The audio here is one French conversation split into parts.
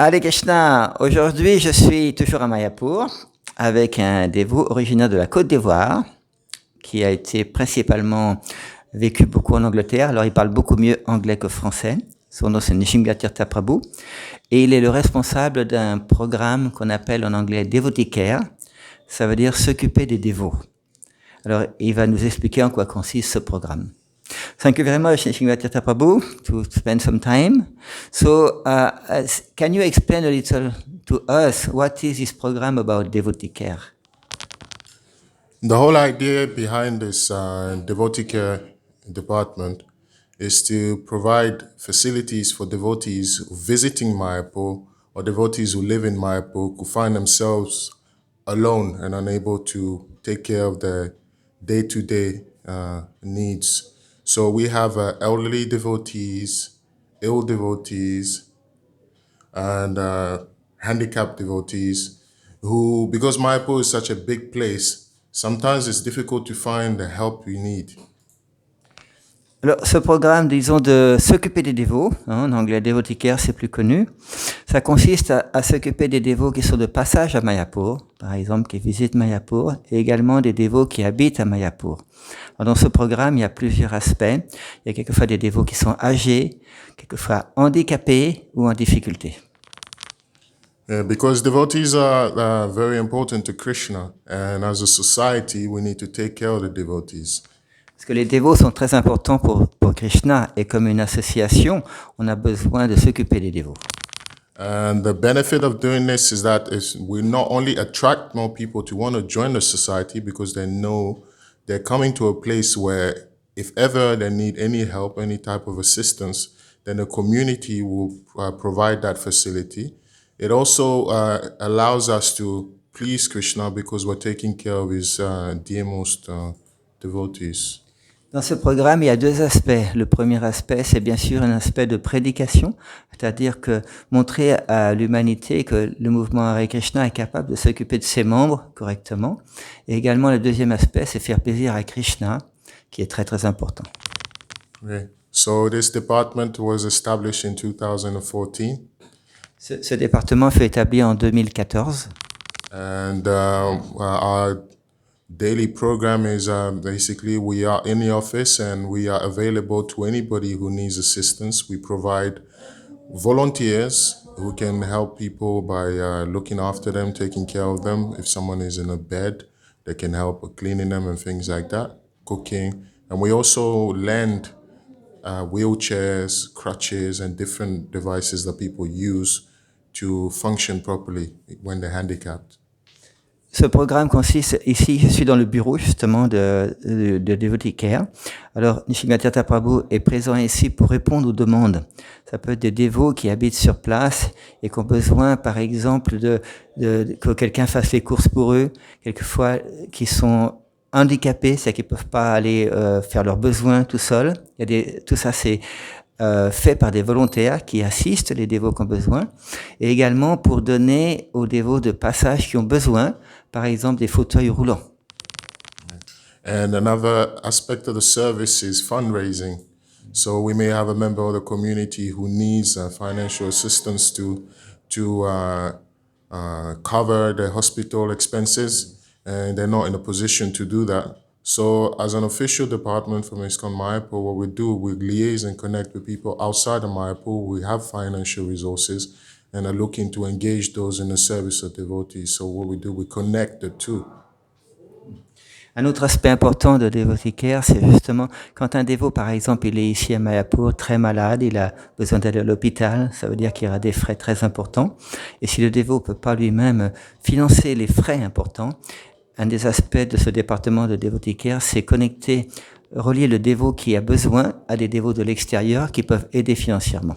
Hare Krishna, aujourd'hui je suis toujours à Mayapur avec un dévot originaire de la Côte d'Ivoire qui a été principalement vécu beaucoup en Angleterre. Alors il parle beaucoup mieux anglais que français. Son nom c'est Nishingatirtha Prabhu et il est le responsable d'un programme qu'on appelle en anglais Devotee Care. Ça veut dire s'occuper des dévots. Alors il va nous expliquer en quoi consiste ce programme. Thank you very much, Nishingatirtha Prabhu, to spend some time. So, can you explain a little to us what is this program about devotee care? The whole idea behind this devotee care department is to provide facilities for devotees visiting Mayapur or devotees who live in Mayapur who find themselves alone and unable to take care of their day-to-day needs. So we have elderly devotees, ill devotees, and handicapped devotees who, because Mayapur is such a big place, sometimes it's difficult to find the help we need. Alors, ce programme, disons, de s'occuper des dévots, en anglais Devotee Care, c'est plus connu, ça consiste à s'occuper des dévots qui sont de passage à Mayapur, par exemple, qui visitent Mayapur, et également des dévots qui habitent à Mayapur. Alors, dans ce programme, il y a plusieurs aspects. Il y a quelquefois des dévots qui sont âgés, quelquefois handicapés ou en difficulté. Because devotees are very important to Krishna, and as a society, we need to take care of the devotees. Parce que les dévots sont très importants pour Krishna, et comme une association, on a besoin de s'occuper des dévots. And the benefit of doing this is that we not only attract more people to want to join the society because they know they're coming to a place where if ever they need any help, any type of assistance, then the community will provide that facility. It also allows us to please Krishna because we're taking care of his dearmost devotees. Dans ce programme, il y a deux aspects. Le premier aspect, c'est bien sûr un aspect de prédication, c'est-à-dire que montrer à l'humanité que le mouvement Hare Krishna est capable de s'occuper de ses membres correctement. Et également, le deuxième aspect, c'est faire plaisir à Krishna, qui est très très important. Okay. So this department was established in 2014. Ce département fut établi en 2014. And our daily program is basically we are in the office and we are available to anybody who needs assistance. We provide volunteers who can help people by looking after them, taking care of them. If someone is in a bed, they can help cleaning them and things like that, cooking. And we also lend wheelchairs, crutches, and different devices that people use to function properly when they're handicapped. Ce programme consiste, ici je suis dans le bureau justement de Devotee Care. Alors Nishingatirtha Prabhu est présent ici pour répondre aux demandes. Ça peut être des dévots qui habitent sur place et qui ont besoin par exemple que quelqu'un fasse les courses pour eux, quelquefois qui sont handicapés, c'est-à-dire qu'ils ne peuvent pas aller faire leurs besoins tout seuls. Tout ça c'est fait par des volontaires qui assistent les dévots qui ont besoin, et également pour donner aux dévots de passage qui ont besoin, par exemple des fauteuils roulants. And another aspect of the service is fundraising. So we may have a member of the community who needs financial assistance to cover their hospital expenses, and they're not in a position to do that. So as an official department from ISKCON Mayapur, what we do, we liaise and connect with people outside of Mayapur. We have financial resources and are looking to engage those in the service of devotees. So what we do, we connect the two. Un autre aspect important de Devotee Care, c'est justement quand un dévot, par exemple, il est ici à Mayapur, très malade, il a besoin d'aller à l'hôpital, ça veut dire qu'il y aura des frais très importants. Et si le dévot ne peut pas lui-même financer les frais importants, un des aspects de ce département de Devotee Care, c'est relier le dévot qui a besoin à des dévots de l'extérieur qui peuvent aider financièrement.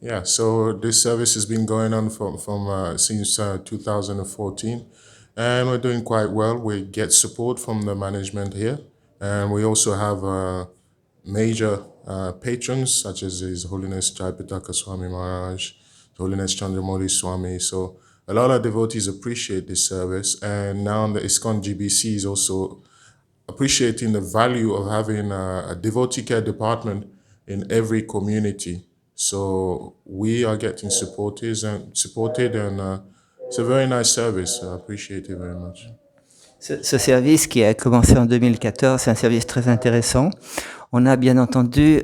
Yeah, so this service has been going on since 2014, and we're doing quite well. We get support from the management here, and we also have major patrons such as His Holiness Jayapataka Swami Maharaj, His Holiness Chandramauli Swami. So a lot of devotees appreciate this service, and now the ISKCON GBC is also appreciating the value of having a devotee care department in every community. So we are getting supported, and it's a very nice service. I appreciate it very much. Ce service qui a commencé en 2014, c'est un service très intéressant. On a bien entendu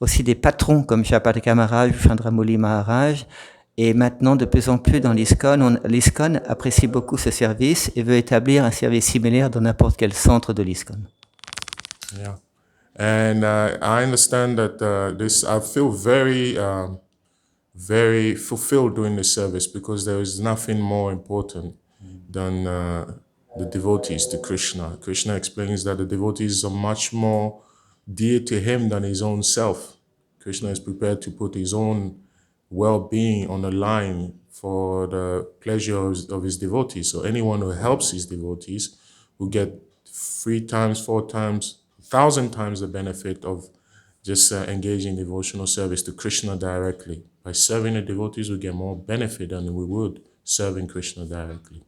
aussi des patrons comme Shapataka Maharaj, Chandramouli Maharaj, et maintenant de plus en plus dans l'ISKCON. L'ISKCON apprécie beaucoup ce service et veut établir un service similaire dans n'importe quel centre de l'ISKCON. Yeah. And I understand that I feel very fulfilled during the service because there is nothing more important than the devotees to Krishna. Krishna explains that the devotees are much more dear to him than his own self. Krishna is prepared to put his own well-being on the line for the pleasure of his devotees. So anyone who helps his devotees will get 3 times, 4 times, 1,000 times the benefit of just engaging in devotional service to Krishna directly. By serving the devotees, we get more benefit than we would serving Krishna directly.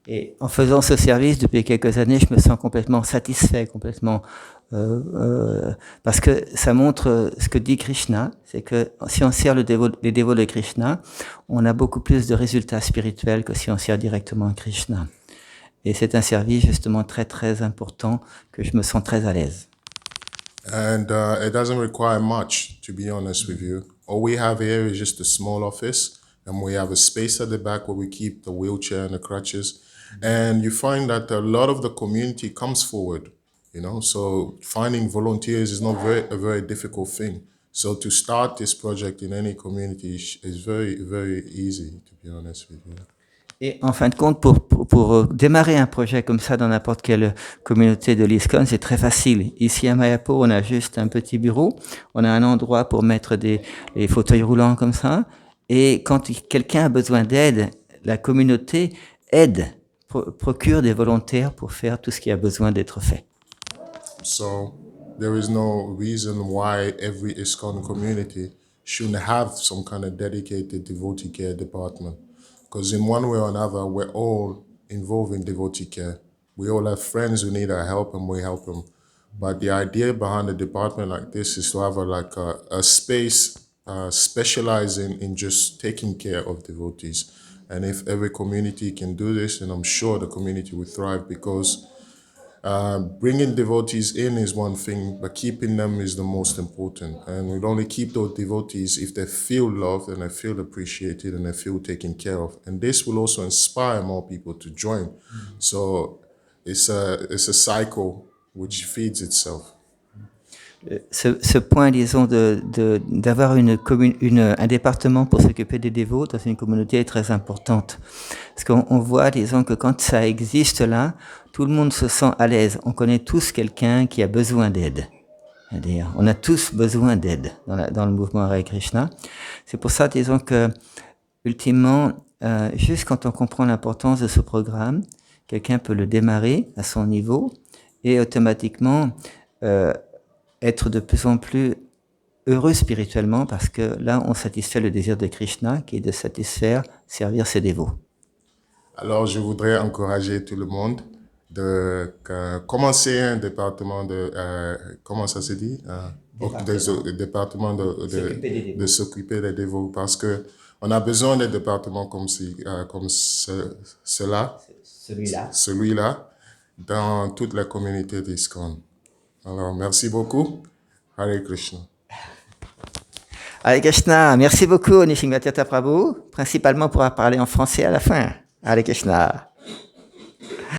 Et en faisant ce service depuis quelques années, je me sens complètement satisfait, parce que ça montre ce que dit Krishna, c'est que si on sert les dévots de Krishna, on a beaucoup plus de résultats spirituels que si on sert directement Krishna. Et c'est un service justement très très important que je me sens très à l'aise. And it doesn't require much, to be honest with you. All we have here is just a small office, and we have a space at the back where we keep the wheelchair and the crutches. And you find that a lot of the community comes forward, so finding volunteers is not a very difficult thing. So to start this project in any community is very, very easy, to be honest with you. Et en fin de compte, pour démarrer un projet comme ça dans n'importe quelle communauté de l'ISKCON, c'est très facile. Ici à Mayapur, on a juste un petit bureau, on a un endroit pour mettre des fauteuils roulants comme ça, et quand quelqu'un a besoin d'aide, la communauté aide, procure des volontaires pour faire tout ce qui a besoin d'être fait. So there is no reason why every ISKCON community shouldn't have some kind of dedicated devotee care department. Because in one way or another, we're all involved in devotee care. We all have friends who need our help and we help them. But the idea behind a department like this is to have a space specializing in just taking care of devotees. And if every community can do this, then I'm sure the community will thrive, because bringing devotees in is one thing, but keeping them is the most important. And we'll only keep those devotees if they feel loved and they feel appreciated and they feel taken care of. And this will also inspire more people to join. So it's a cycle which feeds itself. Ce point, disons, d'avoir un département pour s'occuper des dévots dans une communauté est très importante. Parce qu'on voit, disons, que quand ça existe là, tout le monde se sent à l'aise. On connaît tous quelqu'un qui a besoin d'aide. C'est-à-dire, on a tous besoin d'aide dans le mouvement Hare Krishna. C'est pour ça, disons, que, ultimement, juste quand on comprend l'importance de ce programme, quelqu'un peut le démarrer à son niveau et automatiquement être de plus en plus heureux spirituellement, parce que là, on satisfait le désir de Krishna, qui est de servir ses dévots. Alors, je voudrais encourager tout le monde de commencer un département comment ça se dit? Département de s'occuper des dévots, parce que on a besoin de départements comme celui-là, dans toute la communauté d'ISKCON. Alors, merci beaucoup. Hare Krishna. Hare Krishna. Merci beaucoup, Nishingatata Prabhu, principalement pour parler en français à la fin. Hare Krishna.